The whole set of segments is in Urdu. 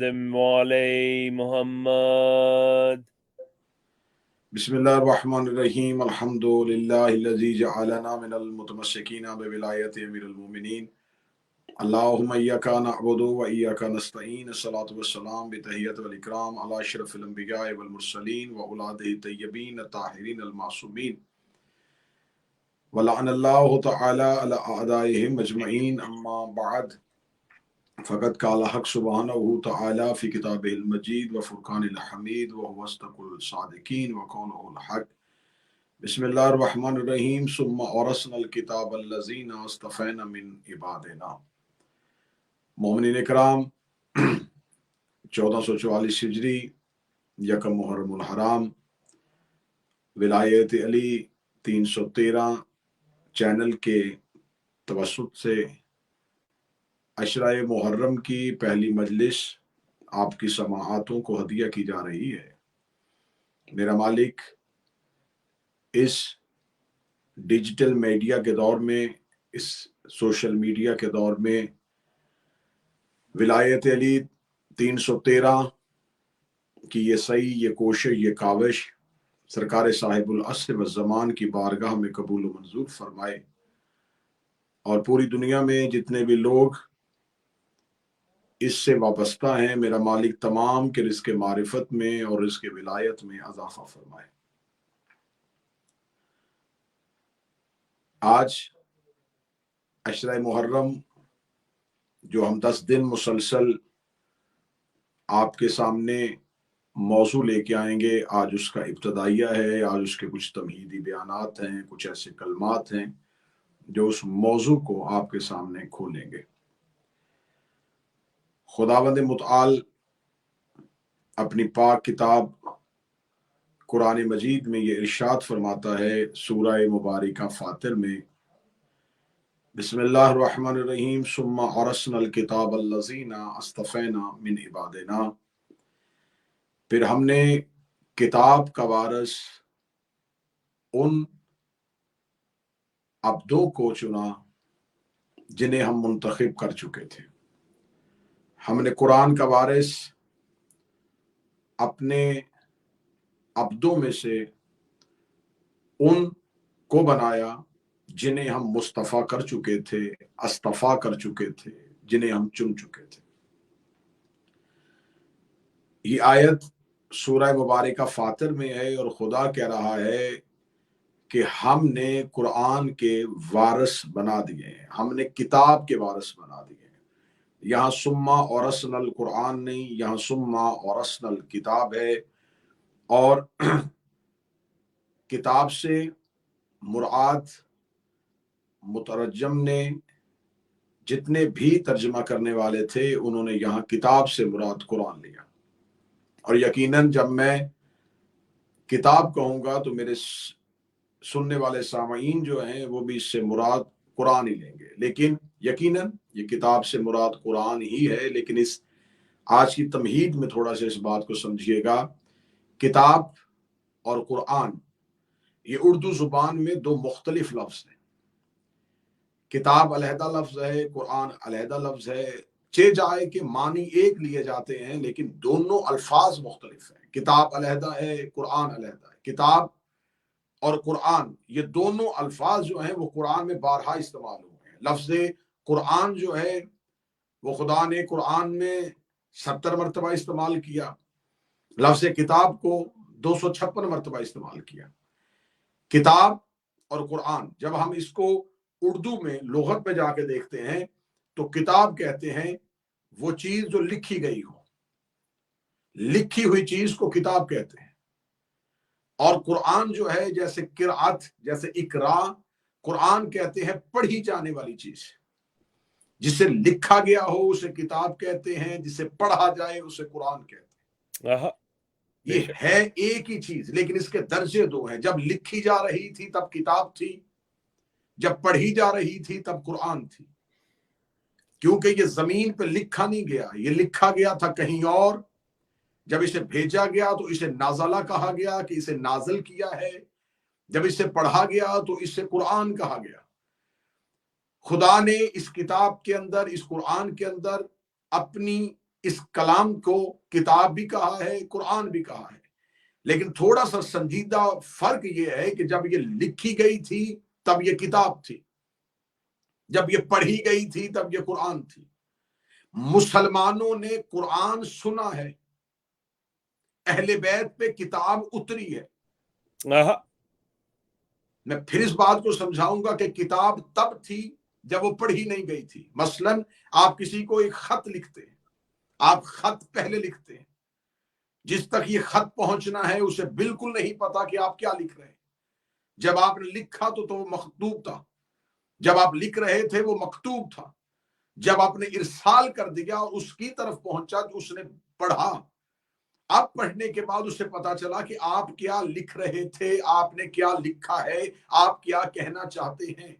وعلى محمد. بسم اللہ الرحمن الرحیم الحمد للہ الذی جعلنا من المتمسکین بولایت امیر المومنین اللہم ایاک نعبد و ایاک نستعین الصلاۃ والسلام بتحیۃ والاکرام علی اشرف الانبیاء والمرسلین و اولادہ الطیبین الطاہرین المعصومین ولعن اللہ تعالی علی اعدائہم اجمعین اما بعد فقد قال حق سبحانہ تعالی فی کتابہ المجید و فرقان الحمید وهو اصدق الصادقین وقولہ الحق. بسم اللہ الرحمن الرحیم ثم اورثنا الکتاب الذین اصطفینا من عبادنا. مومنین اکرام، 1444 ہجری، یکم محرم الحرام، ولایت علی 313 چینل کے توسط سے عشرہ محرم کی پہلی مجلس آپ کی سماعتوں کو ہدیہ کی جا رہی ہے. میرا مالک اس ڈیجیٹل میڈیا کے دور میں، اس سوشل میڈیا کے دور میں، ولایت علی 313 کی یہ سعی، یہ کوشش، یہ کاوش سرکار صاحب العصر والزمان کی بارگاہ میں قبول و منظور فرمائے، اور پوری دنیا میں جتنے بھی لوگ اس سے وابستہ ہیں، میرا مالک تمام کے رزق معرفت میں اور رزق ولایت میں اضافہ فرمائے. آج عشرہ محرم جو ہم 10 دن مسلسل آپ کے سامنے موضوع لے کے آئیں گے، آج اس کا ابتدائیہ ہے. آج اس کے کچھ تمہیدی بیانات ہیں، کچھ ایسے کلمات ہیں جو اس موضوع کو آپ کے سامنے کھولیں گے. خداوند متعال اپنی پاک کتاب قرآن مجید میں یہ ارشاد فرماتا ہے سورہ مبارکہ فاطر میں، بسم اللہ الرحمن الرحیم ثم اورثنا الکتاب الذین اصطفینا من عبادنا. پھر ہم نے کتاب کا وارث ان عبدوں کو چنا جنہیں ہم منتخب کر چکے تھے. ہم نے قرآن کا وارث اپنے عبدوں میں سے ان کو بنایا جنہیں ہم مصطفیٰ کر چکے تھے، اصطفیٰ کر چکے تھے، جنہیں ہم چن چکے تھے. یہ آیت سورہ مبارکہ فاطر میں ہے، اور خدا کہہ رہا ہے کہ ہم نے قرآن کے وارث بنا دیے ہیں، ہم نے کتاب کے وارث بنا دیے ہیں. یہاں ثم اورثنا القرآن نہیں، یہاں ثم اورثنا الکتاب ہے. اور کتاب سے مراد مترجم نے، جتنے بھی ترجمہ کرنے والے تھے، انہوں نے یہاں کتاب سے مراد قرآن لیا. اور یقیناً جب میں کتاب کہوں گا تو میرے سننے والے سامعین جو ہیں وہ بھی اس سے مراد قرآن ہی لیں گے. لیکن یقیناً یہ کتاب سے مراد قرآن ہی ہے. لیکن اس آج کی تمہید میں تھوڑا سا اس بات کو سمجھیے گا. کتاب اور قرآن یہ اردو زبان میں دو مختلف لفظ ہیں. کتاب علیحدہ لفظ ہے، قرآن علیحدہ لفظ ہے. جائے کہ معنی ایک لیے جاتے ہیں لیکن دونوں الفاظ مختلف ہیں. کتاب علیحدہ ہے، قرآن علیحدہ ہے. کتاب اور قرآن یہ دونوں الفاظ جو ہیں وہ قرآن میں بارہا استعمال ہوئے ہیں. لفظ قرآن جو ہے وہ خدا نے قرآن میں 70 مرتبہ استعمال کیا. لفظ کتاب کو 256 مرتبہ استعمال کیا. کتاب اور قرآن جب ہم اس کو اردو میں لغت میں جا کے دیکھتے ہیں تو کتاب کہتے ہیں وہ چیز جو لکھی گئی ہو، لکھی ہوئی چیز کو کتاب کہتے ہیں. اور قرآن جو ہے جیسے قرأت، جیسے اقرا، قرآن کہتے ہیں پڑھی جانے والی چیز. جسے لکھا گیا ہو اسے کتاب کہتے ہیں، جسے پڑھا جائے اسے قرآن کہتے ہیں. یہ ہے ایک ہی چیز لیکن اس کے درجے دو ہیں. جب لکھی جا رہی تھی تب کتاب تھی، جب پڑھی جا رہی تھی تب قرآن تھی. کیونکہ یہ زمین پہ لکھا نہیں گیا، یہ لکھا گیا تھا کہیں اور. جب اسے بھیجا گیا تو اسے نازلہ کہا گیا کہ اسے نازل کیا ہے. جب اسے پڑھا گیا تو اسے قرآن کہا گیا. خدا نے اس کتاب کے اندر، اس قرآن کے اندر اپنی اس کلام کو کتاب بھی کہا ہے، قرآن بھی کہا ہے، لیکن تھوڑا سا سنجیدہ فرق یہ ہے کہ جب یہ لکھی گئی تھی تب یہ کتاب تھی، جب یہ پڑھی گئی تھی تب یہ قرآن تھی۔ مسلمانوں نے قرآن سنا ہے، اہل بیت پہ کتاب اتری ہے۔ میں پھر اس بات کو سمجھاؤں گا کہ کتاب تب تھی جب وہ پڑھی نہیں گئی تھی۔ مثلا آپ کسی کو ایک خط لکھتے ہیں، آپ خط پہلے لکھتے ہیں، جس تک یہ خط پہنچنا ہے اسے بالکل نہیں پتا کہ آپ کیا لکھ رہے ہیں۔ جب آپ نے لکھا تو وہ مخطوب تھا، جب آپ لکھ رہے تھے وہ مکتوب تھا، جب آپ نے ارسال کر دیا اور اس کی طرف پہنچا تو اس نے پڑھا، اب پڑھنے کے بعد اسے پتا چلا کہ آپ کیا لکھ رہے تھے، آپ نے کیا لکھا ہے، آپ کیا کہنا چاہتے ہیں۔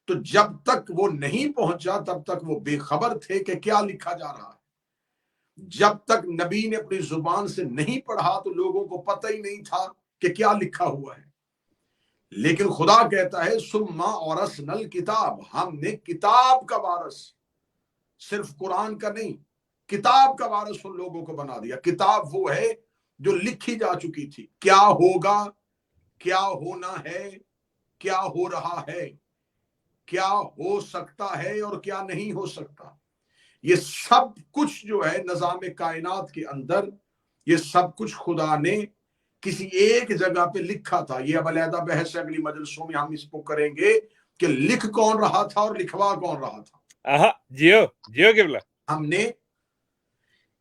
تو جب تک وہ نہیں پہنچا تب تک وہ بے خبر تھے کہ کیا لکھا جا رہا ہے۔ جب تک نبی نے اپنی زبان سے نہیں پڑھا تو لوگوں کو پتہ ہی نہیں تھا کہ کیا لکھا ہوا ہے۔ لیکن خدا کہتا ہے ثم اورثنا الکتاب، ہم نے کتاب کا وارث، صرف قرآن کا نہیں، کتاب کا وارث ان لوگوں کو بنا دیا۔ کتاب وہ ہے جو لکھی جا چکی تھی، کیا ہوگا، کیا ہونا ہے، کیا ہو رہا ہے، کیا ہو سکتا ہے اور کیا نہیں ہو سکتا، یہ سب کچھ جو ہے نظام کائنات کے اندر، یہ سب کچھ خدا نے کسی ایک جگہ پہ لکھا تھا۔ یہ اب علیحدہ بحث ہے، اگلی مجلسوں میں ہم اس کو کریں گے کہ لکھ کون رہا تھا اور لکھوا کون رہا تھا۔ جیو قبلہ، ہم نے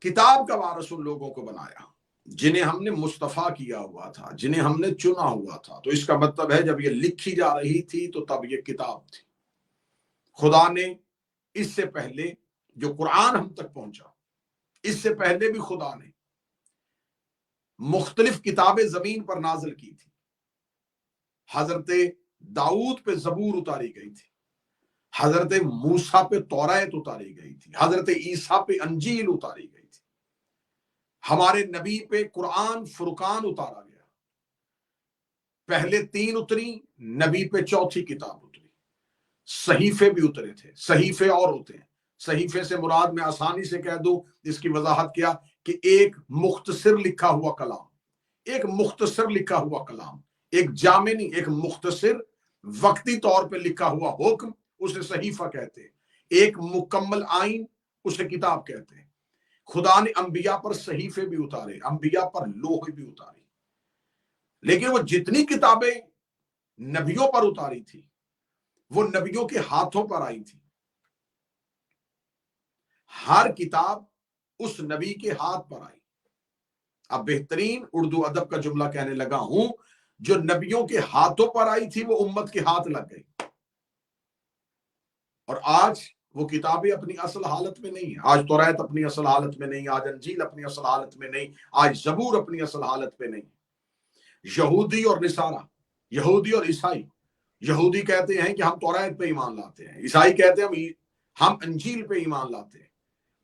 کتاب کا وارث ان لوگوں کو بنایا جنہیں ہم نے مصطفیٰ کیا ہوا تھا، جنہیں ہم نے چنا ہوا تھا۔ تو اس کا مطلب ہے جب یہ لکھی جا رہی تھی تو تب یہ کتاب تھی۔ خدا نے اس سے پہلے جو قرآن ہم تک پہنچا، اس سے پہلے بھی خدا نے مختلف کتابیں زمین پر نازل کی تھی۔ حضرت داؤد پہ زبور اتاری گئی تھی، حضرت موسیٰ پہ توریت اتاری گئی تھی، حضرت عیسیٰ پہ انجیل اتاری گئی تھی، ہمارے نبی پہ قرآن فرقان اتارا گیا۔ پہلے 3 اتری، نبی پہ 4تھی کتاب اتری۔ صحیفے بھی اترے تھے، صحیفے اور ہوتے ہیں۔ صحیفے سے مراد میں آسانی سے کہہ دوں، اس کی وضاحت کیا کہ ایک مختصر لکھا ہوا کلام، ایک مختصر لکھا ہوا کلام، ایک جامع نہیں، ایک مختصر وقتی طور پہ لکھا ہوا حکم، اسے صحیفہ کہتے ہیں۔ ایک مکمل آئین، اسے کتاب کہتے ہیں۔ خدا نے انبیاء پر صحیفے بھی اتارے، انبیاء پر لوح بھی اتارے، لیکن وہ جتنی کتابیں نبیوں پر اتاری تھی وہ نبیوں کے ہاتھوں پر آئی تھی۔ ہر کتاب اس نبی کے ہاتھ پر آئی۔ اب بہترین اردو ادب کا جملہ کہنے لگا ہوں، جو نبیوں کے ہاتھوں پر آئی تھی وہ امت کے ہاتھ لگ گئی، اور آج وہ کتابیں اپنی اصل حالت میں نہیں ہیں۔ آج توریت اپنی اصل حالت میں نہیں، آج انجیل اپنی اصل حالت میں نہیں، آج زبور اپنی اصل حالت میں نہیں۔ یہودی اور نصارہ، یہودی اور عیسائی، یہودی کہتے ہیں کہ ہم توریت پہ ایمان لاتے ہیں، عیسائی کہتے ہیں ہم انجیل پہ ایمان لاتے ہیں۔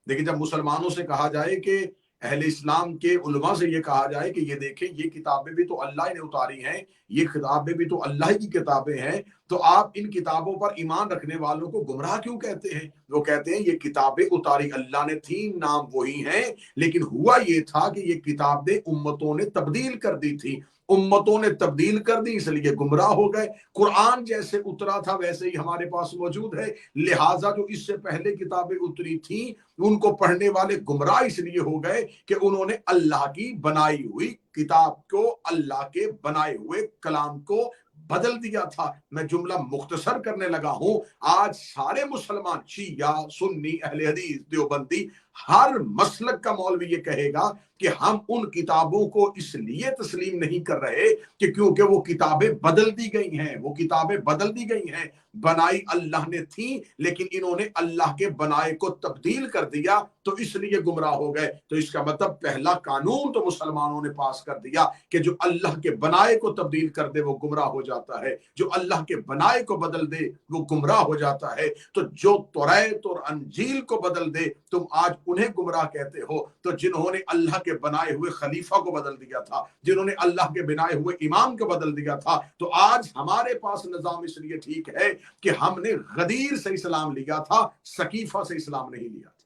لیکن جب مسلمانوں سے کہا جائے کہ اہل اسلام کے علماء سے یہ کہا جائے کہ یہ دیکھیں یہ کتابیں بھی تو اللہ نے اتاری ہیں، یہ کتابیں بھی تو اللہ کی کتابیں ہیں، تو آپ ان کتابوں پر ایمان رکھنے والوں کو گمراہ کیوں کہتے ہیں؟ وہ کہتے ہیں یہ کتابیں اتاری اللہ نے تھیں، نام وہی ہیں، لیکن ہوا یہ تھا کہ یہ کتابیں امتوں نے تبدیل کر دی تھی، امتوں نے تبدیل کر دی، اس لیے گمراہ ہو گئے۔ قرآن جیسے اترا تھا ویسے ہی ہمارے پاس موجود ہے، لہٰذا جو اس سے پہلے کتابیں اتری تھیں ان کو پڑھنے والے گمراہ اس لیے ہو گئے کہ انہوں نے اللہ کی بنائی ہوئی کتاب کو، اللہ کے بنائے ہوئے کلام کو بدل دیا تھا۔ میں جملہ مختصر کرنے لگا ہوں، آج سارے مسلمان، شیعہ، سنی، اہل حدیث، دیوبندی، ہر مسلک کا مولوی یہ کہے گا کہ ہم ان کتابوں کو اس لیے تسلیم نہیں کر رہے کہ کیونکہ وہ کتابیں بدل دی گئی ہیں، وہ کتابیں بدل دی گئی ہیں، بنائی اللہ نے تھیں لیکن انہوں نے اللہ کے بنائے کو تبدیل کر دیا تو اس لیے گمراہ ہو گئے۔ تو اس کا مطلب پہلا قانون تو مسلمانوں نے پاس کر دیا کہ جو اللہ کے بنائے کو تبدیل کر دے وہ گمراہ ہو جاتا ہے، جو اللہ کے بنائے کو بدل دے وہ گمراہ ہو جاتا ہے۔ تو جو توریت اور انجیل کو بدل دے تم آج انہیں گمراہ کہتے ہو۔ تو جنہوں نے اللہ کے بنائے ہوئے خلیفہ کو بدل دیا تھا، جنہوں نے اللہ کے بنائے ہوئے امام کو بدل دیا تھا، تو آج ہمارے پاس نظام اس لیے ٹھیک ہے کہ ہم نے غدیر سے اسلام لیا تھا، سقیفہ سے اسلام نہیں لیا تھا۔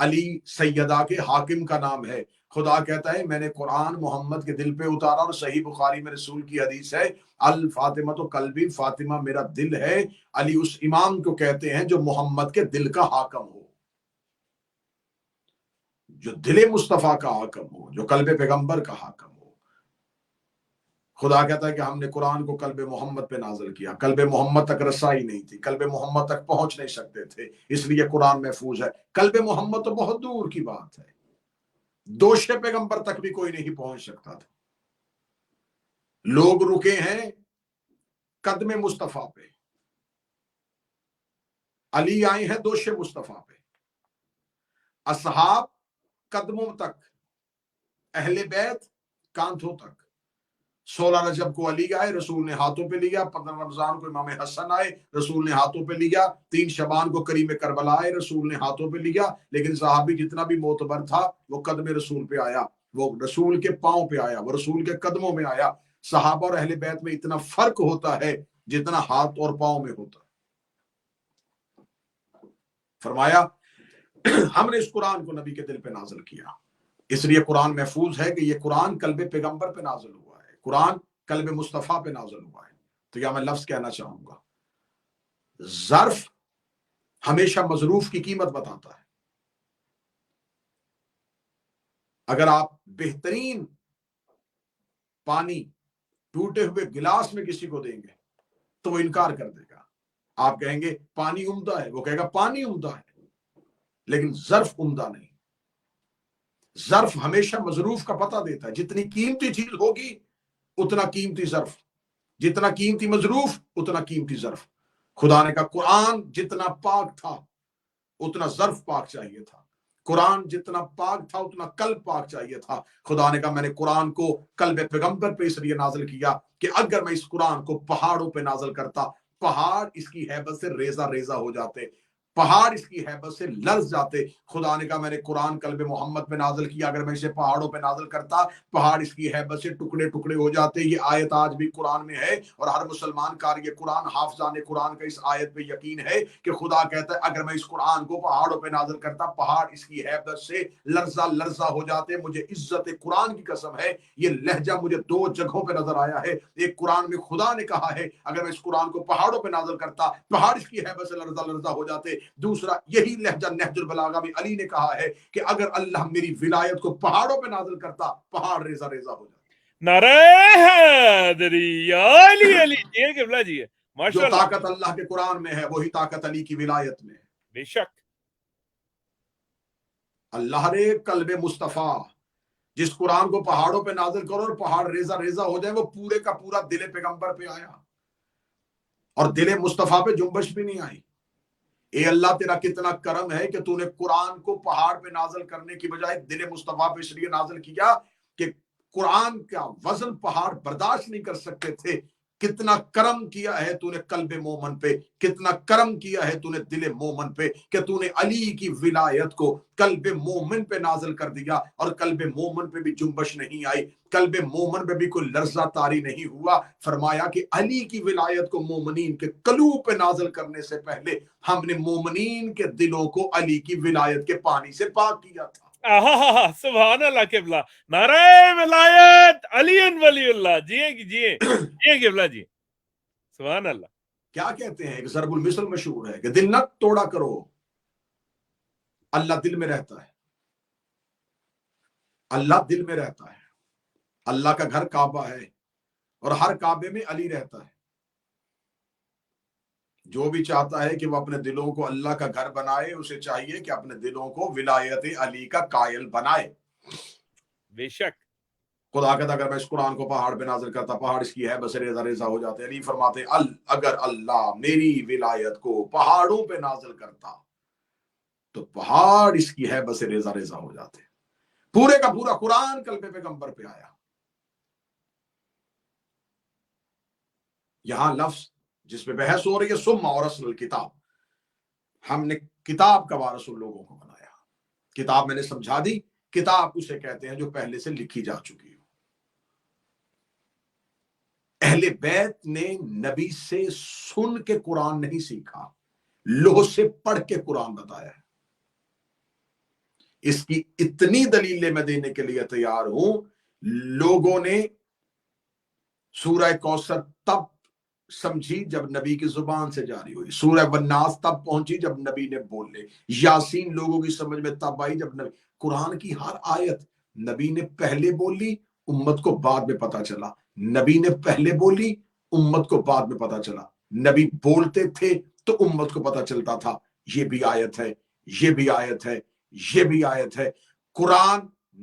علی سیدہ کے حاکم کا نام ہے. خدا کہتا ہے میں نے قرآن محمد کے دل پہ اتارا, اور صحیح بخاری میں رسول کی حدیث ہے الفاطمہ تو قلبی, فاطمہ میرا دل ہے. علی اس امام کو کہتے ہیں جو محمد کے دل کا حاکم ہو, جو دل مصطفیٰ کا حاکم ہو, جو قلب پیغمبر کا حاکم ہو. خدا کہتا ہے کہ ہم نے قرآن کو قلب محمد پہ نازل کیا. قلب محمد تک رسائی نہیں تھی, قلب محمد تک پہنچ نہیں سکتے تھے, اس لیے قرآن محفوظ ہے. قلب محمد تو بہت دور کی بات ہے, دوش پیغمبر تک بھی کوئی نہیں پہنچ سکتا تھا. لوگ رکے ہیں قدم مصطفیٰ پہ, علی آئے ہیں دوش مصطفیٰ پہ, اصحاب قدموں تک, اہل بیت کانتھوں تک. 16 رجب کو علی آئے, رسول نے ہاتھوں پہ لیا. 15 رمضان کو امام حسن آئے, رسول نے ہاتھوں پہ لیا. 3 شعبان کو کریم کربلا آئے, رسول نے ہاتھوں پہ لیا. لیکن صحابی جتنا بھی معتبر تھا وہ قدم رسول پہ آیا, وہ رسول کے پاؤں پہ آیا, وہ رسول کے قدموں میں آیا. صحابہ اور اہل بیت میں اتنا فرق ہوتا ہے جتنا ہاتھ اور پاؤں میں ہوتا ہے. فرمایا ہم نے اس قرآن کو نبی کے دل پہ نازل کیا, اس لیے قرآن محفوظ ہے کہ یہ قرآن قلب پیغمبر پہ نازل ہوا ہے, قرآن قلب مصطفیٰ پہ نازل ہوا ہے. تو یا میں لفظ کہنا چاہوں گا, ظرف ہمیشہ مظروف کی قیمت بتاتا ہے. اگر آپ بہترین پانی ٹوٹے ہوئے گلاس میں کسی کو دیں گے تو وہ انکار کر دے گا. آپ کہیں گے پانی عمدہ ہے, وہ کہے گا پانی عمدہ ہے, لیکن ظرف عمدہ نہیں. ظرف ہمیشہ مظروف کا پتہ دیتا ہے. جتنی قیمتی چیز ہوگی اتنا قیمتی ظرف, جتنا قیمتی مظروف اتنا قیمتی ظرف. خدا نے کہا قرآن جتنا پاک تھا اتنا ظرف پاک چاہیے تھا, قرآن جتنا پاک تھا اتنا قلب پاک چاہیے تھا. خدا نے کہا میں نے قرآن کو قلب پیغمبر پہ اس لیے نازل کیا کہ اگر میں اس قرآن کو پہاڑوں پہ نازل کرتا, پہاڑ اس کی ہیبت سے ریزہ ریزہ ہو جاتے, پہاڑ اس کی ہیبت سے لرز جاتے. خدا نے کہا میں نے قرآن قلب محمد پہ نازل کیا, اگر میں اسے پہاڑوں پہ نازل کرتا پہاڑ اس کی ہیبت سے ٹکڑے ٹکڑے ہو جاتے. یہ آیت آج بھی قرآن میں ہے, اور ہر مسلمان قاری قرآن حافظان قرآن کا اس آیت پہ یقین ہے کہ خدا کہتا ہے اگر میں اس قرآن کو پہاڑوں پہ نازل کرتا پہاڑ اس کی ہیبت سے لرزہ لرزہ ہو جاتے. مجھے عزت قرآن کی قسم ہے, یہ لہجہ مجھے 2 جگہوں پہ نظر آیا ہے. ایک قرآن میں خدا نے کہا ہے اگر میں اس قرآن کو پہاڑوں پہ نازل کرتا پہاڑ اس کی ہیبت سے لرزہ لرزہ ہو جاتے. دوسرا یہی لہجہ نہج البلاغہ میں علی نے کہا ہے کہ اگر اللہ میری ولایت کو پہاڑوں پہ نازل کرتا پہاڑ ریزہ ریزہ ہو جاتا. نعرہ حیدری, علی علی جی قبلہ جی ہے. جو طاقت اللہ کے قرآن میں ہے وہی طاقت علی کی ولایت میں ہے. بے شک اللہ نے قلب مصطفیٰ, جس قرآن کو پہاڑوں پہ نازل کرو اور پہاڑ ریزہ ریزہ ہو جائے, وہ پورے کا پورا دل پیغمبر پہ آیا, اور دل مصطفیٰ پہ جنبش بھی نہیں آئی. اے اللہ تیرا کتنا کرم ہے کہ تو نے قرآن کو پہاڑ پہ نازل کرنے کی بجائے دل مصطفیٰ پہ اس لیے نازل کیا کہ قرآن کا وزن پہاڑ برداشت نہیں کر سکتے تھے. کتنا کرم کیا ہے تو نے قلب مومن پہ, کتنا کرم کیا ہے تو نے دل مومن پہ کہ تو نے علی کی ولایت کو قلب مومن پہ نازل کر دیا, اور قلب مومن پہ بھی جنبش نہیں آئی, قلب مومن پہ بھی کوئی لرزہ طاری نہیں ہوا. فرمایا کہ علی کی ولایت کو مومنین کے قلوب پہ نازل کرنے سے پہلے ہم نے مومنین کے دلوں کو علی کی ولایت کے پانی سے پاک کیا تھا. سبحان اللہ قبلہ, نعرہ ولایت علی ولی اللہ. جی قبلہ جی, سبحان اللہ. کیا کہتے ہیں, ایک ضرب المثل مشہور ہے کہ دل نہ توڑا کرو, اللہ دل میں رہتا ہے, اللہ دل میں رہتا ہے. اللہ کا گھر کعبہ ہے اور ہر کعبے میں علی رہتا ہے. جو بھی چاہتا ہے کہ وہ اپنے دلوں کو اللہ کا گھر بنائے, اسے چاہیے کہ اپنے دلوں کو ولایت علی کا قائل بنائے. بے شک خدا کہتا اگر میں اس قرآن کو پہاڑ پہ نازل کرتا پہاڑ اس کی ہے بس ریزہ ریزہ ہو جاتے. علی فرماتے اگر اللہ میری ولایت کو پہاڑوں پہ نازل کرتا تو پہاڑ اس کی ہے بس ریزہ ریزہ ہو جاتے. پورے کا پورا قرآن قلب پیغمبر پہ آیا. یہاں لفظ جس پہ بحث ہو رہی ہے ثم اورثنا الکتاب, ہم نے کتاب کا وارث ان لوگوں کو بنایا. کتاب میں نے سمجھا دی, کتاب اسے کہتے ہیں جو پہلے سے لکھی جا چکی ہو. اہل بیت نے نبی سے سن کے قرآن نہیں سیکھا, لوح سے پڑھ کے قرآن بتایا ہے. اس کی اتنی دلیلیں میں دینے کے لیے تیار ہوں. لوگوں نے سورہ کوثر تب سمجھی جب نبی کی زبان سے جاری ہوئی، سورہ والناس تب پہنچی جب نبی نے بولے، یاسین لوگوں کی سمجھ میں تب آئی جب نبی. قرآن کی ہر آیت نبی نے پہلے بولی، امت کو بعد میں پتا چلا. نبی نے پہلے بولی، امت کو بعد میں پتا چلا. نبی بولتے تھے تو امت کو پتا چلتا تھا یہ بھی آیت ہے، یہ بھی آیت ہے، یہ بھی آیت ہے. قرآن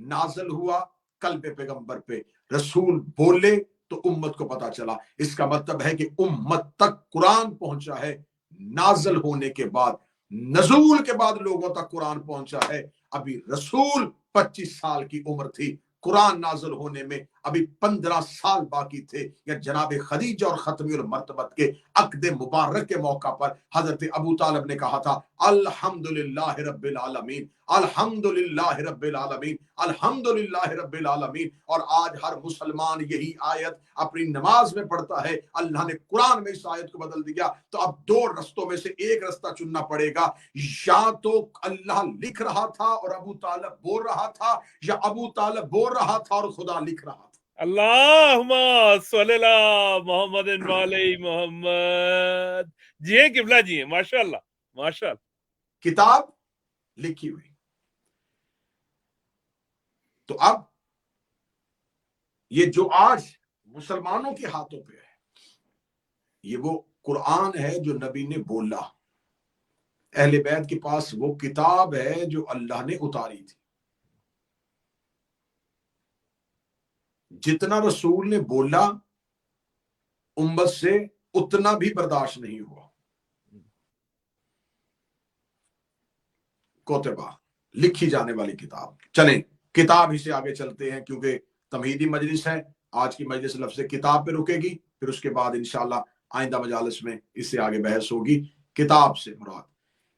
نازل ہوا قلب پیغمبر پہ، رسول بولے تو امت کو پتا چلا. اس کا مطلب ہے کہ امت تک قرآن پہنچا ہے نازل ہونے کے بعد. نزول کے بعد لوگوں تک قرآن پہنچا ہے. ابھی رسول 25 سال کی عمر تھی، قرآن نازل ہونے میں ابھی 15 سال باقی تھے. یا جناب خدیجہ اور ختمی المرتبت کے عقد مبارک کے موقع پر حضرت ابو طالب نے کہا تھا الحمدللہ رب العالمین، الحمدللہ رب العالمین، الحمدللہ رب العالمین. اور آج ہر مسلمان یہی آیت اپنی نماز میں پڑھتا ہے. اللہ نے قرآن میں اس آیت کو بدل دیا. تو اب دو رستوں میں سے ایک رستہ چننا پڑے گا، یا تو اللہ لکھ رہا تھا اور ابو طالب بول رہا تھا، یا ابو طالب بول رہا تھا اور خدا لکھ رہا تھا. اللہم صلی اللہ محمد علی محمد. جی ہیں قبلہ، جی ہیں، ماشاء اللہ ماشاء اللہ. کتاب لکھی ہوئی. تو اب یہ جو آج مسلمانوں کے ہاتھوں پہ ہے، یہ وہ قرآن ہے جو نبی نے بولا. اہل بیت کے پاس وہ کتاب ہے جو اللہ نے اتاری تھی. جتنا رسول نے بولا امت سے اتنا بھی برداشت نہیں ہوا. کوتبہ لکھی جانے والی کتاب. چلیں کتاب ہی سے آگے چلتے ہیں کیونکہ تمہیدی مجلس ہے. آج کی مجلس لفظ کتاب پہ رکے گی، پھر اس کے بعد انشاءاللہ آئندہ مجالس میں اس سے آگے بحث ہوگی. کتاب سے مراد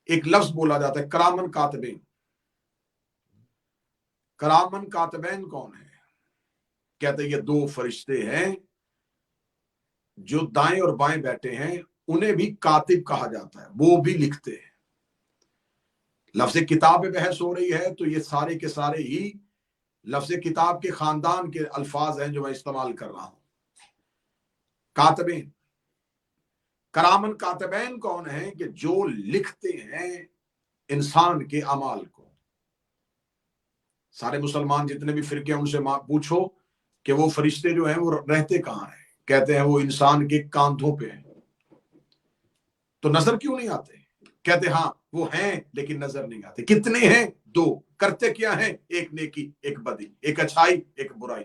ایک لفظ بولا جاتا ہے کرامن کاتبین. کرامن کاتبین کون ہے؟ کہتے ہیں یہ دو فرشتے ہیں جو دائیں اور بائیں بیٹھے ہیں، انہیں بھی کاتب کہا جاتا ہے، وہ بھی لکھتے ہیں. لفظ کتاب پہ بحث ہو رہی ہے تو یہ سارے کے سارے ہی لفظ کتاب کے خاندان کے الفاظ ہیں جو میں استعمال کر رہا ہوں. کاتبین، کرامن کاتبین کون ہیں؟ کہ جو لکھتے ہیں انسان کے اعمال کو. سارے مسلمان جتنے بھی فرقے ہیں ان سے پوچھو کہ وہ فرشتے جو ہیں وہ رہتے کہاں ہیں؟ کہتے ہیں وہ انسان کے کاندھوں پہ ہیں. تو نظر کیوں نہیں آتے؟ کہتے ہاں وہ ہیں لیکن نظر نہیں آتے. کتنے ہیں؟ دو. کرتے کیا ہیں؟ ایک نیکی ایک بدی، ایک اچھائی ایک برائی.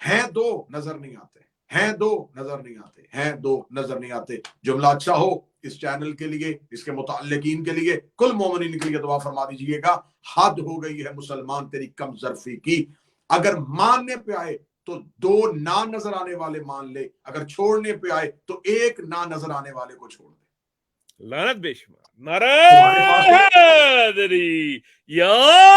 ہیں دو نظر نہیں آتے، ہیں دو نظر نہیں آتے، ہیں دو نظر نہیں آتے. جملہ اچھا ہو اس چینل کے لیے، اس کے متعلقین کے لیے، کل مومنین کے لیے دعا فرما دیجئے گا. حد ہو گئی ہے مسلمان تیری کم ظرفی کی. اگر ماننے پہ آئے تو دو نہ نظر آنے والے مان لے، اگر چھوڑنے پہ آئے تو ایک نہ نظر آنے والے کو چھوڑ دے. لعنت بے شمار. تمہارے پاس نعرہ حیدری یا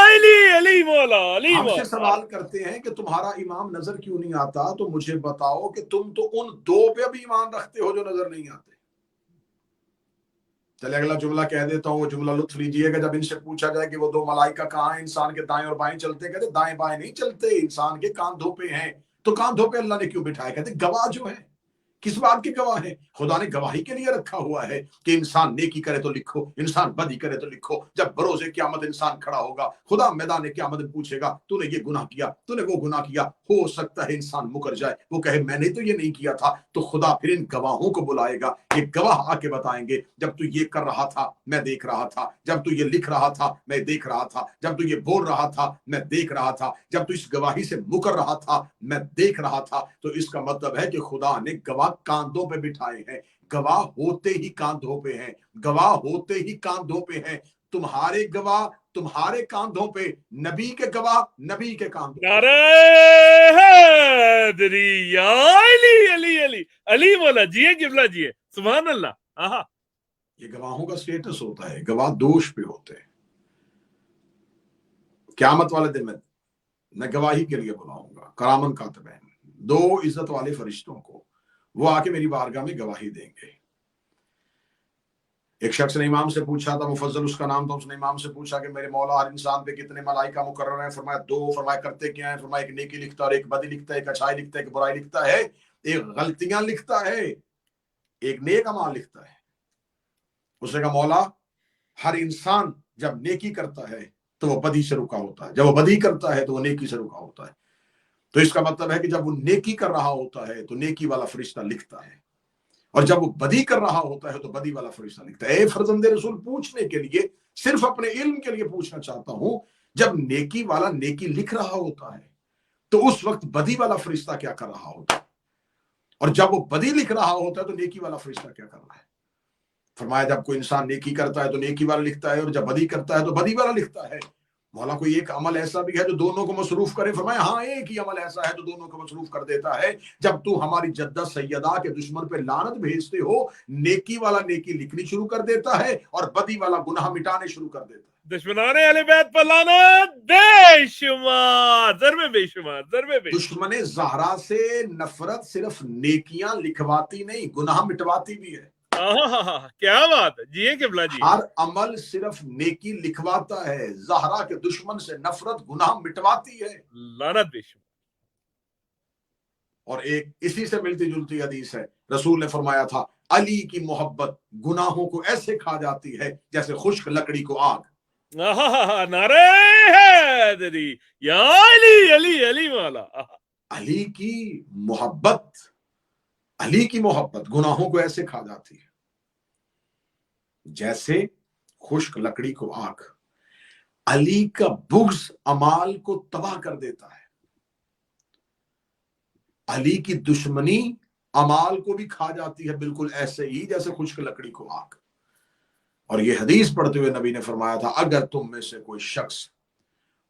علی علی مولا علی ہم سے مولا. سوال کرتے ہیں کہ تمہارا امام نظر کیوں نہیں آتا؟ تو مجھے بتاؤ کہ تم تو ان دو پہ بھی ایمان رکھتے ہو جو نظر نہیں آتے. چلے اگلا جملہ کہہ دیتا ہوں، وہ جملہ لطف لیجئے گا. جب ان سے پوچھا جائے کہ وہ دو ملائکہ کہاں ہیں؟ انسان کے دائیں اور بائیں چلتے، کہتے دائیں بائیں نہیں چلتے، انسان کے کاندھوں پہ ہیں. تو کاندھوں پہ اللہ نے کیوں بٹھائے؟ کہتے گواہ جو ہے. کس بات کے گواہ ہیں؟ خدا نے گواہی کے لیے رکھا ہوا ہے کہ انسان نیکی کرے تو لکھو، انسان بدی کرے تو لکھو. جب بروز قیامت انسان کھڑا ہوگا، خدا میدان قیامت میں پوچھے گا تو نے یہ گناہ کیا، تو نے وہ گناہ کیا. ہو سکتا ہے انسان مکر جائے، وہ کہے میں نے تو یہ نہیں کیا تھا. تو خدا پھر ان گواہوں کو بلائے گا. یہ گواہ آ کے بتائیں گے جب تو یہ کر رہا تھا میں دیکھ رہا تھا، جب تو یہ لکھ رہا تھا میں دیکھ رہا تھا، جب تو یہ بول رہا تھا میں دیکھ رہا تھا، جب تو اس گواہی سے مکر رہا تھا میں دیکھ رہا تھا. تو اس کا مطلب ہے کہ خدا نے گواہ کاندھوں پہ بٹھائے ہیں. گواہ ہوتے ہی کاندھوں پہ ہیں، گواہ ہوتے ہی کاندھوں پہ ہیں. تمہارے گواہ تمہارے کاندھوں پہ، نبی کے گواہ نبی کے کاندھوں پہ. نعرہ حیدری یا علی علی علی علی مولا. جی ہیں قبلہ، جی ہیں. سبحان اللہ. آہا. یہ گواہوں کا سٹیٹس ہوتا ہے. گواہ دوش پہ ہوتے ہیں. قیامت والے دن میں گواہی کے لیے بلاؤں گا کرامن کاتبین، دو عزت والے فرشتوں کو. وہ آ کے میری بارگاہ میں گواہی دیں گے. ایک شخص نے امام سے پوچھا تھا، مفضل اس کا نام تھا، اس نے امام سے پوچھا کہ میرے مولا ہر انسان پہ کتنے ملائکہ مقرر ہیں؟ فرمایا 2۔ فرمایا کرتے کیا ہیں؟ فرمایا ایک نیکی لکھتا ہے اور ایک بدی لکھتا ہے، ایک اچھائی لکھتا ہے، ایک برائی لکھتا ہے، ایک غلطیاں لکھتا ہے، ایک نیک اعمال لکھتا ہے۔ اس نے کہا مولا ہر انسان جب نیکی کرتا ہے تو وہ بدی سے رکا ہوتا ہے، جب وہ بدی کرتا ہے تو وہ نیکی سے رکا ہوتا ہے۔ تو اس کا مطلب ہے کہ جب وہ نیکی کر رہا ہوتا ہے تو نیکی والا فرشتہ لکھتا ہے، اور جب وہ بدی کر رہا ہوتا ہے تو بدی والا فرشتہ لکھتا ہے۔ اے فرزند رسول، پوچھنے کے لیے صرف اپنے علم کے لیے پوچھنا چاہتا ہوں، جب نیکی والا نیکی لکھ رہا ہوتا ہے تو اس وقت بدی والا فرشتہ کیا کر رہا ہوتا ہے؟ اور جب وہ بدی لکھ رہا ہوتا ہے تو نیکی والا فرشتہ کیا کر رہا ہے؟ فرمایا جب کوئی انسان نیکی کرتا ہے تو نیکی والا لکھتا ہے، اور جب بدی کرتا ہے تو بدی والا لکھتا ہے۔ مولا کوئی ایک عمل ایسا بھی ہے جو دونوں کو مصروف کرے؟ فرمایا ہاں، ایک ہی عمل ایسا ہے جو دونوں کو مصروف کر دیتا ہے۔ جب تو ہماری جدہ سیدہ کے دشمن پہ لعنت بھیجتے ہو، نیکی والا نیکی لکھنی شروع کر دیتا ہے اور بدی والا گناہ مٹانے شروع کر دیتا ہے۔ دشمنان اہل بیت پر لعنت بے شمار، ضرب بے شمار، ضرب بے شمار۔ دشمن زہرا سے نفرت صرف نیکیاں لکھواتی نہیں، گناہ مٹواتی بھی ہے۔ کیا بات ہے، جی قبلہ جی۔ ہر عمل صرف نیکی لکھواتا ہے، زہرا کے دشمن سے نفرت گناہ مٹواتی ہے۔ لعنت بے شمار۔ اور ایک اسی سے ملتی جلتی حدیث ہے، رسول نے فرمایا تھا علی کی محبت گناہوں کو ایسے کھا جاتی ہے جیسے خشک لکڑی کو آگ۔ نعرہ حیدری یا علی علی علی مولا۔ علی کی محبت، علی کی محبت گناہوں کو ایسے کھا جاتی ہے جیسے خشک لکڑی کو آگ۔ علی کا بغض اعمال کو تباہ کر دیتا ہے، علی کی دشمنی اعمال کو بھی کھا جاتی ہے، بالکل ایسے ہی جیسے خشک لکڑی کو آگ۔ اور یہ حدیث پڑھتے ہوئے نبی نے فرمایا تھا اگر تم میں سے کوئی شخص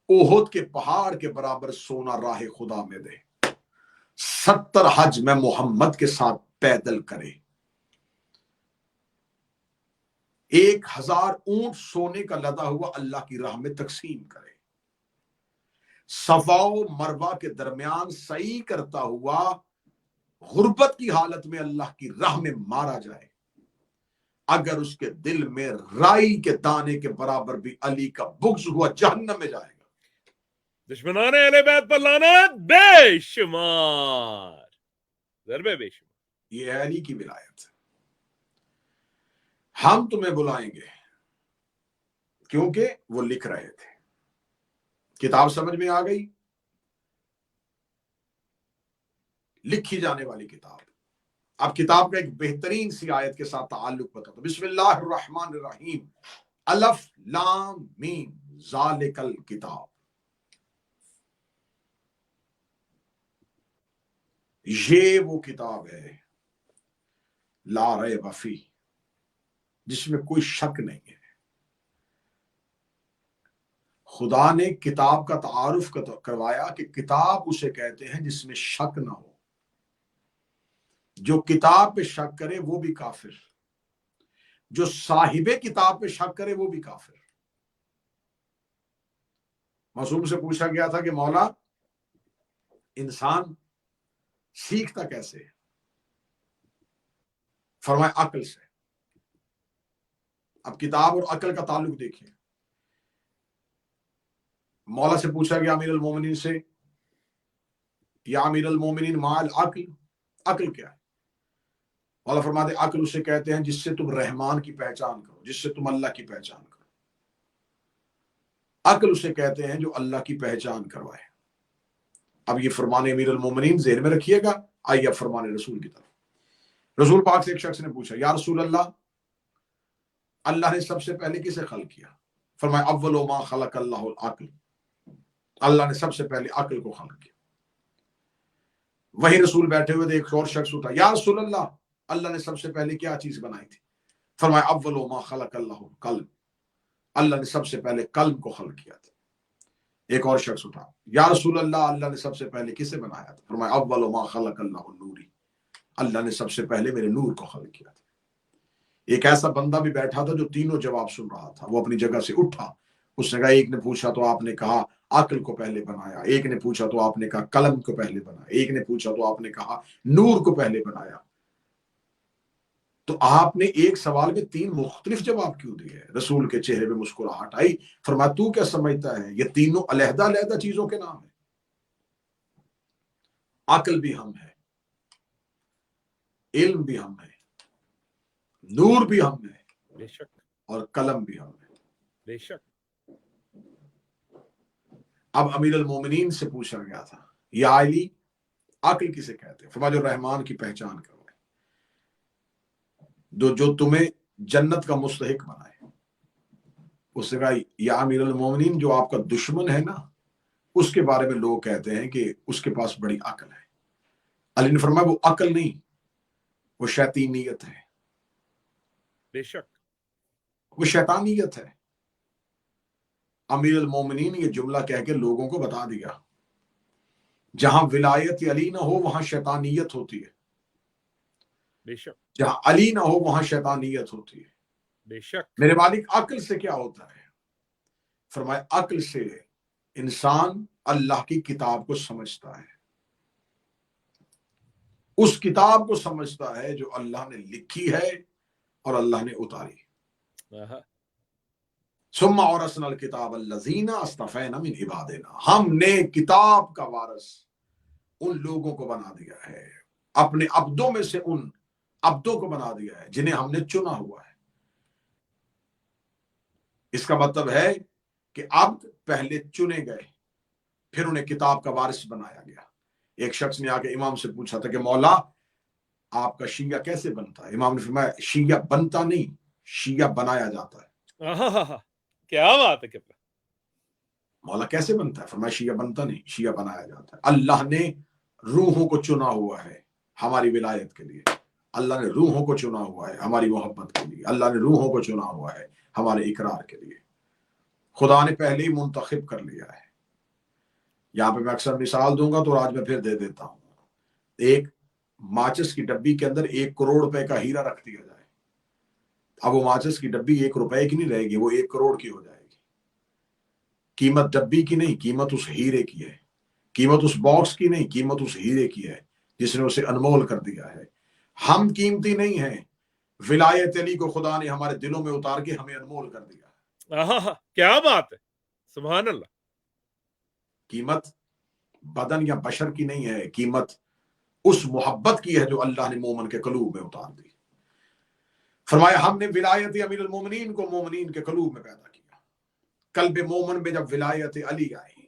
احد کے پہاڑ کے برابر سونا راہ خدا میں دے، 70 حج میں محمد کے ساتھ پیدل کرے، 1000 اونٹ سونے کا لدا ہوا اللہ کی راہ میں تقسیم کرے، صفا و مروہ کے درمیان سعی کرتا ہوا غربت کی حالت میں اللہ کی راہ میں مارا جائے، اگر اس کے دل میں رائی کے دانے کے برابر بھی علی کا بغض ہوا جہنم میں جائے گا۔ دشمنان اہل بیت پر لعنت بے شمار، ضرب بے شمار۔ یہ ہے علی کی ولایت۔ ہم تمہیں بلائیں گے کیونکہ وہ لکھ رہے تھے۔ کتاب سمجھ میں آ گئی؟ لکھی جانے والی کتاب۔ اب کتاب کا ایک بہترین سی آیت کے ساتھ تعلق بتا دو۔ بسم اللہ الرحمن الرحیم، الف لام میم ذالک الکتاب، یہ وہ کتاب ہے لا ریب فیہ، جس میں کوئی شک نہیں ہے۔ خدا نے کتاب کا تعارف کروایا کہ کتاب اسے کہتے ہیں جس میں شک نہ ہو۔ جو کتاب پہ شک کرے وہ بھی کافر، جو صاحب کتاب پہ شک کرے وہ بھی کافر۔ معصوم سے پوچھا گیا تھا کہ مولا انسان سیکھتا کیسے؟ فرمایا عقل سے۔ اب کتاب اور عقل کا تعلق دیکھیں۔ مولا سے پوچھا گیا امیر المومنین سے، یا امیر المومنین ما العقل، عقل کیا ہے؟ مولا فرماتے عقل اسے کہتے ہیں جس سے تم رحمان کی پہچان کرو، جس سے تم اللہ کی پہچان کرو۔ عقل اسے کہتے ہیں جو اللہ کی پہچان کروائے۔ اب یہ فرمان امیر المومنین ذہن میں رکھیے گا۔ آئیے اب فرمان رسول کی طرف۔ رسول پاک سے ایک شخص نے پوچھا یا رسول اللہ، اللہ نے سب سے پہلے کسے خلق کیا؟ فرمایا اول ما خلق اللہ العقل، اللہ نے سب سے پہلے عقل کو خلق کیا۔ وہی رسول بیٹھے ہوئے تھے، ایک اور شخص اٹھا یا رسول اللہ، اللہ نے سب سے پہلے کیا چیز بنائی تھی؟ فرمایا اول ما خلق اللہ القلب، اللہ نے سب سے پہلے قلب کو خلق کیا تھا۔ ایک اور شخص اٹھا یا رسول اللہ، اللہ نے سب سے پہلے کسے بنایا تھا؟ فرمایا اول ما خلق اللہ النوری، اللہ نے سب سے پہلے میرے نور کو خلق کیا تھا۔ ایک ایسا بندہ بھی بیٹھا تھا جو تینوں جواب سن رہا تھا، وہ اپنی جگہ سے اٹھا، اس نے کہا ایک نے پوچھا تو آپ نے کہا عقل کو پہلے بنایا، ایک نے پوچھا تو آپ نے کہا قلم کو پہلے بنایا، ایک نے پوچھا تو آپ نے کہا نور کو پہلے بنایا۔ تو آپ نے ایک سوال میں 3 مختلف جواب کیوں دیے؟ رسول کے چہرے پہ مسکراہٹ آئی. فرمایا تو کیا سمجھتا ہے یہ تینوں علیحدہ علیحدہ چیزوں کے نام ہیں؟ عقل بھی ہم ہے، علم بھی ہم ہے، نور بھی ہم ہے، بے شک اور قلم بھی ہم ہے. بے شک. اب امیر المومنین سے پوچھا گیا تھا یا علی عقل کسے کہتے ہیں؟ فرمایا جو رحمان کی پہچان کرے، جو تمہیں جنت کا مستحق بنائے. اس نے کہا یا امیر المومنین جو آپ کا دشمن ہے نا اس کے بارے میں لوگ کہتے ہیں کہ اس کے پاس بڑی عقل ہے. علی نے فرمایا وہ عقل نہیں، وہ شیطینیت ہے، بے شک. وہ شیطانیت ہے. امیر المومنین یہ جملہ کہہ کے لوگوں کو بتا دیا جہاں ولایت علی نہ ہو وہاں شیطانیت ہوتی ہے، بے شک. جہاں علی نہ ہو وہاں شیطانیت ہوتی ہے. بے شک. میرے مالک عقل سے کیا ہوتا ہے؟ فرمایا عقل سے انسان اللہ کی کتاب کو سمجھتا ہے، اس کتاب کو سمجھتا ہے جو اللہ نے لکھی ہے اور اللہ نے اتاری. ثم اورثنا الکتاب الذین اصطفینا من عبادنا، ہم نے کتاب کا وارث ان لوگوں کو بنا دیا ہے، اپنے عبدوں میں سے ان عبدوں کو بنا دیا ہے جنہیں ہم نے چنا ہوا ہے. اس کا مطلب ہے کہ عبد پہلے چنے گئے پھر انہیں کتاب کا وارث بنایا گیا. ایک شخص نے آ کے امام سے پوچھا تھا کہ مولا آپ کا شیعہ کیسے بنتا ہے؟ امام نے فرمایا شیعہ بنتا نہیں، شیعہ بنایا جاتا ہے. کیا بات ہے کبلا. مولا کیسے بنتا ہے؟ فرمایا شیعہ بنتا نہیں، شیعہ بنایا جاتا ہے. اللہ نے روحوں کو چنا ہوا ہے ہماری ولایت کے لیے، اللہ نے روحوں کو چنا ہوا ہے ہماری محبت کے لیے، اللہ نے روحوں کو چنا ہوا ہے ہمارے اقرار کے لیے. خدا نے پہلے ہی منتخب کر لیا ہے. یہاں پہ میں اکثر مثال دوں گا تو آج میں پھر دے دیتا ہوں. ایک ماچس کی ڈبی کے اندر 1 کروڑ روپے کا ہیرا رکھ دیا جائے، اب وہ ماچس کی ڈبی 1 روپے کی نہیں رہے گی، وہ 1 کروڑ کی ہو جائے گی. قیمت ڈبی کی نہیں، قیمت اس ہیرے کی ہے. قیمت اس باکس کی نہیں، قیمت اس ہیرے کی ہے جس نے اسے انمول کر دیا ہے. ہم قیمتی نہیں ہیں، ولایت علی کو خدا نے ہمارے دلوں میں اتار کے ہمیں انمول کر دیا ہے. کیا بات ہے، سبحان اللہ. قیمت بدن یا بشر کی نہیں ہے، قیمت اس محبت کی ہے جو اللہ نے مومن کے قلوب میں اتار دی. فرمایا ہم نے ولایت امیر المومنین کو مومنین کے قلوب میں پیدا کیا. قلب مومن میں جب ولایت علی آئی،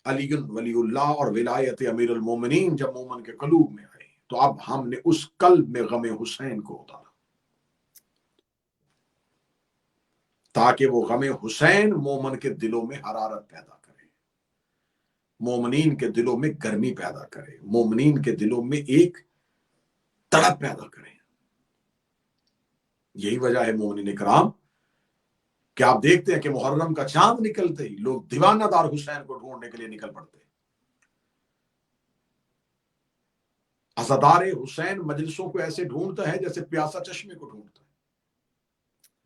علی ولی اللہ اور ولایت امیر المومنین جب مومن کے قلوب میں آئی تو اب ہم نے اس قلب میں غم حسین کو اتارا تاکہ وہ غم حسین مومن کے دلوں میں حرارت پیدا کرے، مومنین کے دلوں میں گرمی پیدا کرے، مومنین کے دلوں میں ایک تڑپ پیدا کرے. یہی وجہ ہے مومنین کرام کہ آپ دیکھتے ہیں کہ محرم کا چاند نکلتے ہی لوگ دیوانہ دار حسین کو ڈھونڈنے کے لیے نکل پڑتے ہیں. عزادار حسین مجلسوں کو ایسے ڈھونڈتا ہے جیسے پیاسا چشمے کو ڈھونڈتا ہے.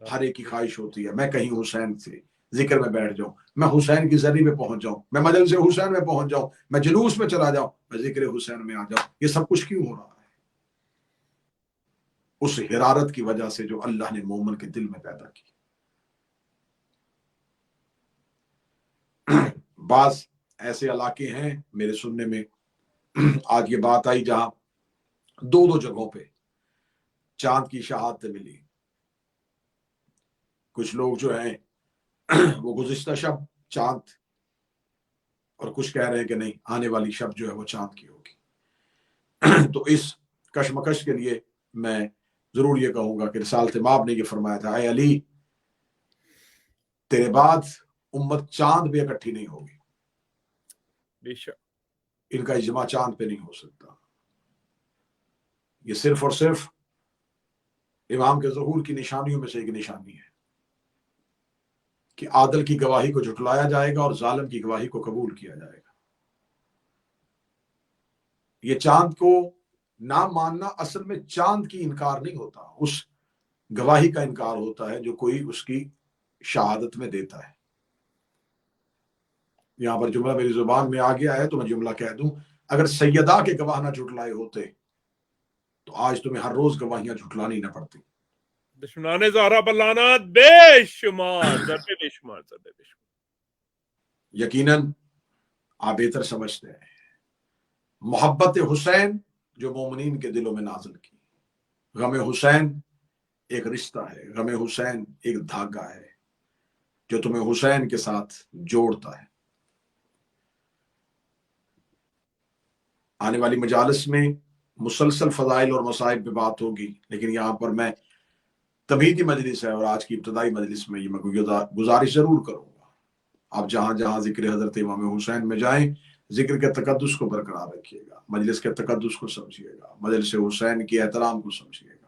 ہر ایک کی خواہش ہوتی ہے میں کہیں حسین سے ذکر میں بیٹھ جاؤں، میں حسین کی زری میں پہنچ جاؤں، میں مجلس حسین میں پہنچ جاؤں، میں جلوس میں چلا جاؤں، میں ذکر حسین میں آ جاؤں. یہ سب کچھ کیوں ہو رہا ہے؟ اس حرارت کی وجہ سے جو اللہ نے مومن کے دل میں پیدا کی. بعض ایسے علاقے ہیں میرے سننے میں آج یہ بات آئی جہاں 2 جگہوں پہ چاند کی شہادت ملی. کچھ لوگ جو ہیں وہ گزشتہ شب چاند، اور کچھ کہہ رہے ہیں کہ نہیں آنے والی شب جو ہے وہ چاند کی ہوگی. تو اس کشمکش کے لیے میں ضرور یہ کہوں گا کہ رسالت مآب نے یہ فرمایا تھا اے علی تیرے بعد امت چاند پہ اکٹھی نہیں ہوگی، بے شک. ان کا اجماع چاند پہ نہیں ہو سکتا. یہ صرف اور صرف امام کے ظہور کی نشانیوں میں سے ایک نشانی ہے کہ عادل کی گواہی کو جھٹلایا جائے گا اور ظالم کی گواہی کو قبول کیا جائے گا. یہ چاند کو نہ ماننا اصل میں چاند کی انکار نہیں ہوتا، اس گواہی کا انکار ہوتا ہے جو کوئی اس کی شہادت میں دیتا ہے. یہاں پر جملہ میری زبان میں آ گیا ہے تو میں جملہ کہہ دوں، اگر سیدہ کے گواہ نہ جھٹلائے ہوتے تو آج تمہیں ہر روز گواہیاں جھٹلانی نہ پڑتی. دشمنان زہرا پر لعنت بے شمار، ضربے بے شمار، ضربے بے شمار. یقیناً آپ بہتر سمجھتے ہیں محبت حسین جو مومنین کے دلوں میں نازل کی. غم حسین ایک رشتہ ہے، غم حسین ایک دھاگا ہے جو تمہیں حسین کے ساتھ جوڑتا ہے. آنے والی مجالس میں مسلسل فضائل اور مصائب پہ بات ہوگی، لیکن یہاں پر میں تمہیدی مجلس ہے اور آج کی ابتدائی مجلس میں یہ میں گزارش ضرور کروں گا، آپ جہاں جہاں ذکر حضرت امام حسین میں جائیں ذکر کے تقدس کو برقرار رکھیے گا، مجلس کے تقدس کو سمجھیے گا، مجلس حسین کی احترام کو سمجھیے گا.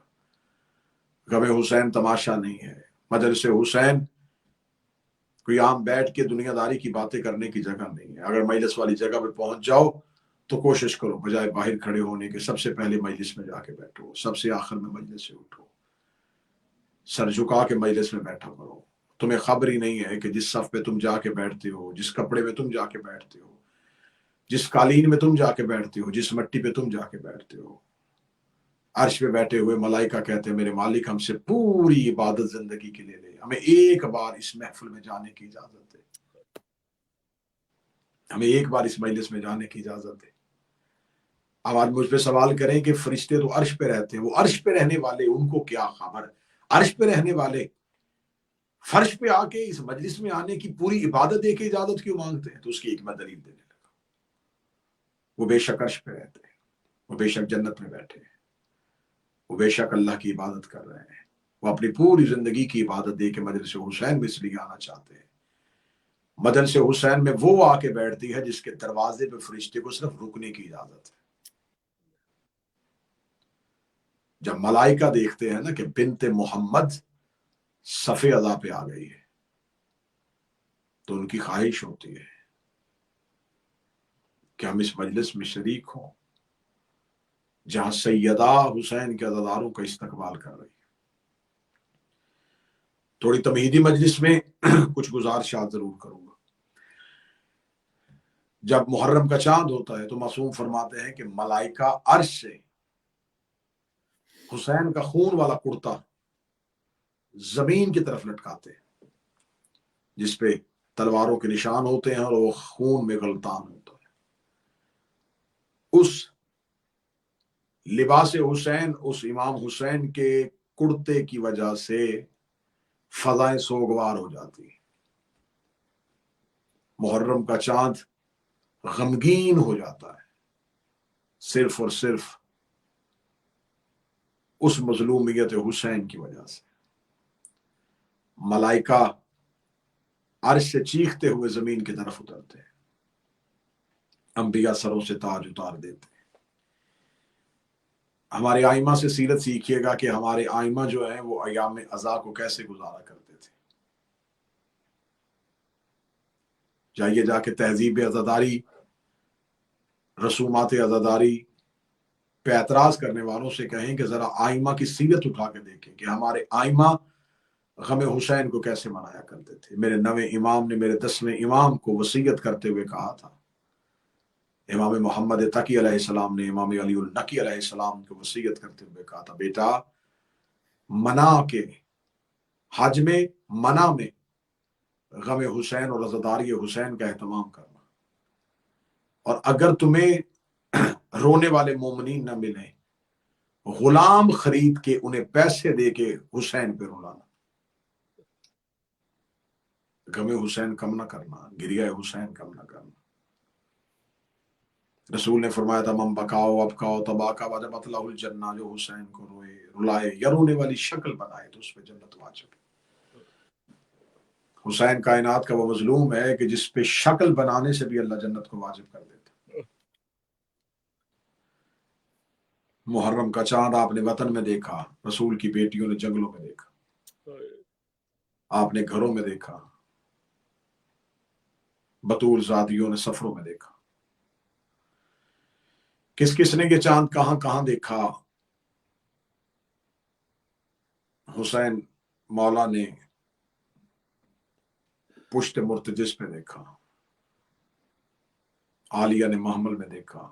غم حسین تماشا نہیں ہے، مجلس حسین کوئی عام بیٹھ کے دنیا داری کی باتیں کرنے کی جگہ نہیں ہے. اگر مجلس والی جگہ پہ پہنچ جاؤ تو کوشش کرو بجائے باہر کھڑے ہونے کے سب سے پہلے مجلس میں جا کے بیٹھو، سب سے آخر میں مجلس سے اٹھو، سر جھکا کے مجلس میں بیٹھا کرو. تمہیں خبر ہی نہیں ہے کہ جس صف پہ تم جا کے بیٹھتے ہو، جس کپڑے میں تم جا کے بیٹھتے ہو، جس قالین میں تم جا کے بیٹھتے ہو، جس مٹی پہ تم جا کے بیٹھتے ہو، عرش پہ بیٹھے ہوئے ملائکہ کہتے ہیں میرے مالک ہم سے پوری عبادت زندگی کے لیے لے، ہمیں ایک بار اس محفل میں جانے کی اجازت دے، ہمیں ایک بار اس مجلس میں جانے کی اجازت دے. اب آج مجھ پہ سوال کریں کہ فرشتے تو عرش پہ رہتے ہیں، وہ عرش پہ رہنے والے ان کو کیا خبر؟ عرش پہ رہنے والے فرش پہ آ کے اس مجلس میں آنے کی پوری عبادت دے کے اجازت کیوں مانگتے ہیں؟ تو اس کی ایک میں دلیل دینے لگا. وہ بے شک عرش پہ رہتے ہیں، وہ بے شک جنت میں بیٹھے ہیں، وہ بے شک اللہ کی عبادت کر رہے ہیں، وہ اپنی پوری زندگی کی عبادت دے کے مجلس حسین میں اس لیے آنا چاہتے ہیں. مجلس حسین میں وہ آ کے بیٹھتی ہے جس کے دروازے پہ فرشتے کو صرف رکنے کی اجازت ہے. جب ملائکہ دیکھتے ہیں نا کہ بنت محمد صف ادا پہ آ گئی ہے تو ان کی خواہش ہوتی ہے کہ ہم اس مجلس میں شریک ہوں جہاں سیدہ حسین کے عزاداروں کا استقبال کر رہی ہے. تھوڑی تمہیدی مجلس میں کچھ گزارشات ضرور کروں گا. جب محرم کا چاند ہوتا ہے تو معصوم فرماتے ہیں کہ ملائکہ عرش سے حسین کا خون والا کرتا زمین کی طرف لٹکاتے ہیں جس پہ تلواروں کے نشان ہوتے ہیں اور وہ خون میں غلطان ہوتا ہے. اس لباس حسین، اس امام حسین کے کرتے کی وجہ سے فضائیں سوگوار ہو جاتی ہیں. محرم کا چاند غمگین ہو جاتا ہے صرف اور صرف اس مظلومیت حسین کی وجہ سے. ملائکہ عرش سے چیختے ہوئے زمین کی طرف اترتے ہیں، انبیاء سروں سے تاج اتار دیتے ہیں. ہمارے آئمہ سے سیرت سیکھیے گا کہ ہمارے آئمہ جو ہیں وہ ایام عزا کو کیسے گزارا کرتے تھے. جائیے جا کے تہذیب عزاداری، رسومات عزاداری پہ اعتراض کرنے والوں سے کہیں کہ ذرا آئمہ کی سیرت اٹھا کے دیکھیں کہ ہمارے آئمہ غم حسین کو کیسے منایا کرتے تھے. میرے 9ویں امام نے میرے 10ویں امام کو وصیت کرتے ہوئے کہا تھا، امام محمد تقی علیہ السلام نے امام علی النقی علیہ السلام کو وصیت کرتے ہوئے کہا تھا بیٹا منا کے حج میں منا میں غم حسین اور عزاداری حسین کا اہتمام کرنا، اور اگر تمہیں رونے والے مومنین نہ ملیں غلام خرید کے انہیں پیسے دے کے حسین پہ رولانا. غم حسین کم نہ کرنا، گریہ حسین کم نہ کرنا. رسول نے فرمایا تھا من بکاؤ ابکاؤ تباکا وجبت لہ الجنہ، جو حسین کو روئے رلائے یا رونے والی شکل بنائے تو اس پہ جنت واجب ہے. حسین کائنات کا وہ مظلوم ہے کہ جس پہ شکل بنانے سے بھی اللہ جنت کو واجب کر دیتا. محرم کا چاند آپ نے وطن میں دیکھا، رسول کی بیٹیوں نے جنگلوں میں دیکھا، آپ نے گھروں میں دیکھا، بطول زادیوں نے سفروں میں دیکھا. کس کس نے یہ چاند کہاں کہاں دیکھا؟ حسین مولا نے پشت مرتجس پہ دیکھا، عالیہ نے محمل میں دیکھا،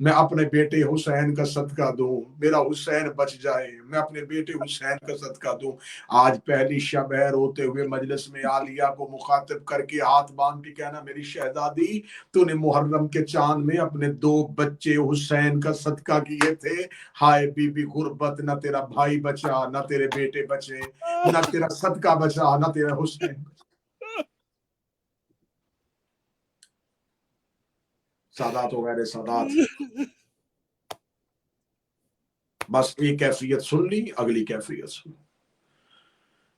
میں اپنے بیٹے حسین کا صدقہ دوں، میرا حسین بچ جائے، میں اپنے بیٹے حسین کا صدقہ دوں۔ آج پہلی شب ہے، روتے ہوئے مجلس میں عالیہ کو مخاطب کر کے ہاتھ باندھ کے کہنا میری شہزادی تو نے محرم کے چاند میں اپنے 2 بچے حسین کا صدقہ کیے تھے، ہائے بی بی غربت، نہ تیرا بھائی بچا، نہ تیرے بیٹے بچے، نہ تیرا صدقہ بچا، نہ تیرا حسین بچا۔ سادات وغیرہ سادات، بس ایک کیفیت سن لی، اگلی کیفیت سن۔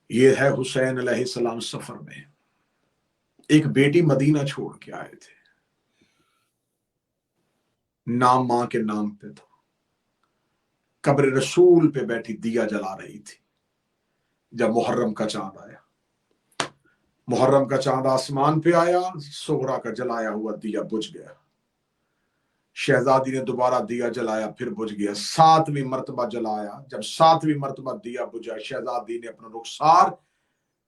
یہ ہے حسین علیہ السلام سفر میں، ایک بیٹی مدینہ چھوڑ کے آئے تھے، نام ماں کے نام پہ تھا، قبر رسول پہ بیٹھی دیا جلا رہی تھی۔ جب محرم کا چاند آیا، محرم کا چاند آسمان پہ آیا، سغرا کا جلایا ہوا دیا بجھ گیا، شہزادی نے دوبارہ دیا جلایا، پھر بجھ گیا، 7ویں مرتبہ جلایا، جب 7ویں مرتبہ دیا بجھا، شہزادی نے اپنا رخسار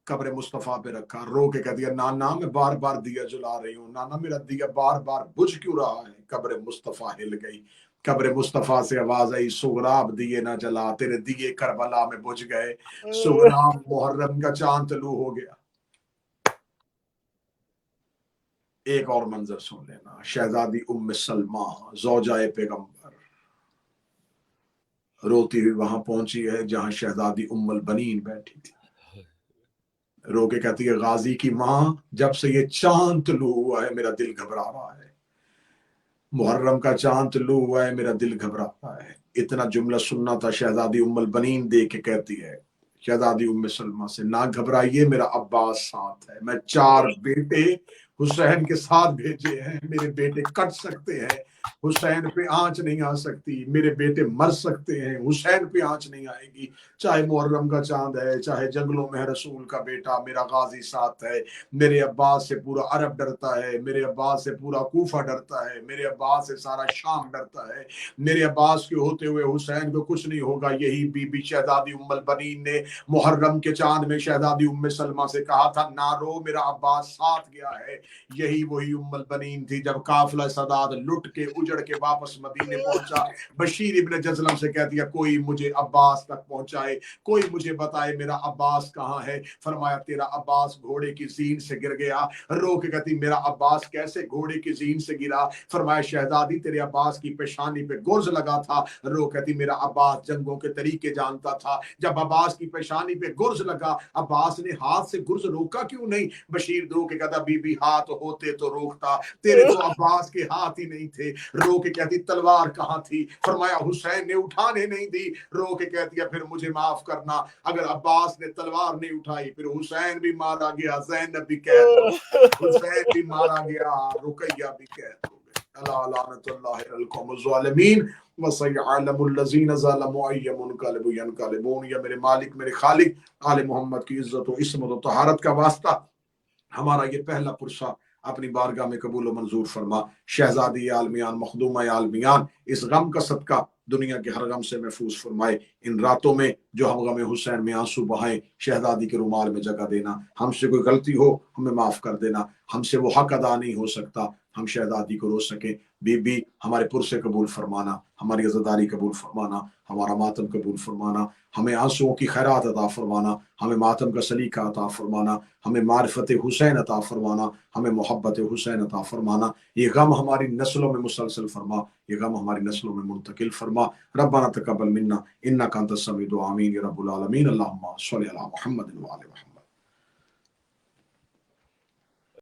قبر مصطفیٰ پہ رکھا، رو کے کہہ دیا نانا میں بار بار دیا جلا رہی ہوں، نانا میرا دیا بار بار بجھ کیوں رہا ہے؟ قبر مصطفیٰ ہل گئی، قبر مصطفیٰ سے آواز آئی سغرا اب دیے نہ جلا، تیرے دیے کربلا میں بجھ گئے، سغرا محرم کا چاند طلوع ہو گیا۔ ایک اور منظر سن لینا، شہزادی ام سلمہ زوجہ پیغمبر روتی ہوئی وہاں پہنچی ہے جہاں شہزادی ام البنین بیٹھی تھی، رو کے کہتی ہے غازی کی ماں جب سے یہ چاند طلوع ہوا ہے میرا دل گھبرا رہا ہے، محرم کا چاند طلوع ہوا ہے میرا دل گھبرا رہا ہے۔ اتنا جملہ سننا تھا، شہزادی ام البنین دیکھ کے کہتی ہے شہزادی ام سلمہ سے نہ گھبرائیے میرا عباس ساتھ ہے، میں 4 بیٹے حسین کے ساتھ بھیجے ہیں، میرے بیٹے کٹ سکتے ہیں، حسین پہ آنچ نہیں آ سکتی، میرے بیٹے مر سکتے ہیں، حسین پہ آنچ نہیں آئے گی، چاہے محرم کا چاند ہے، چاہے جنگلوں میں ہے رسول کا بیٹا، میرا غازی ساتھ ہے، میرے عباس سے پورا عرب ڈرتا ہے، میرے عباس سے پورا کوفہ ڈرتا ہے، میرے عباس سے سارا شام ڈرتا ہے، میرے عباس کے ہوتے ہوئے حسین کو کچھ نہیں ہوگا۔ یہی بی بی شہزادی ام البنین نے محرم کے چاند میں شہزادی ام سلمہ سے کہا تھا نہ رو میرا عباس ساتھ گیا ہے۔ یہی وہی ام البنین تھی جب قافلہ سادات لٹ کے اجڑ کے واپس مدینے پہنچا، بشیر ابن جزلم سے کہہ دیا کوئی مجھے عباس تک پہنچائے، کوئی مجھے بتائے میرا عباس کہاں ہے؟ فرمایا تیرا عباس گھوڑے کی زین سے گر گیا۔ رو کے کہتی میرا عباس کیسے گھوڑے کی زین سے گرا؟ فرمایا شہزادی تیرے عباس کی پیشانی پہ گرز لگا تھا۔ رو کہتی میرا عباس جنگوں کے طریقے جانتا تھا، جب عباس کی پیشانی پہ گرز لگا عباس نے ہاتھ سے گرز روکا کیوں نہیں؟ بشیر رو کے کہتا بی بی ہاتھ ہوتے تو روکتا، تیرے تو عباس کے ہاتھ ہی نہیں تھے۔ رو کے کہتی تلوار کہاں تھی؟ فرمایا حسین نے اٹھانے نہیں دی۔ رو کے کہتی ہے پھر مجھے معاف کرنا، اگر عباس نے تلوار نہیں اٹھائی پھر حسین بھی مارا گیا، زینب بھی قید ہو گئی، حسین بھی مارا گیا، رقیہ بھی قید ہو گئی۔ اللہ لعنت اللہ علی القوم الظالمین وسيعلم الذين ظلموا أي منقلب ينقلبون۔ یا میرے مالک میرے خالق، آل محمد کی عزت و عصمت و طہارت کا واسطہ ہمارا یہ پہلا پرسہ اپنی بارگاہ میں قبول و منظور فرما۔ شہزادی عالمیان مخدومہ عالمیان اس غم کا صدقہ دنیا کے ہر غم سے محفوظ فرمائے۔ ان راتوں میں جو ہم غم حسین میں آنسو بہائیں شہزادی کے رومال میں جگہ دینا، ہم سے کوئی غلطی ہو ہمیں معاف کر دینا، ہم سے وہ حق ادا نہیں ہو سکتا ہم شہزادی کو رو سکیں۔ بی بی ہمارے پرسے قبول فرمانا، ہماری عزاداری قبول فرمانا، ہمارا ماتم قبول فرمانا، ہمیں آنسوؤں کی خیرات عطا فرمانا، ہمیں ماتم کا سلیقہ عطا فرمانا، ہمیں معرفت حسین عطا فرمانا، ہمیں محبت حسین عطا فرمانا۔ یہ غم ہماری نسلوں میں مسلسل فرما، یہ غم ہماری نسلوں میں منتقل فرما۔ ربنا تقبل منا انک انت السمیع العلیم، آمین یا رب العالمین۔ اللہم صلی علی محمد وعلی محمد۔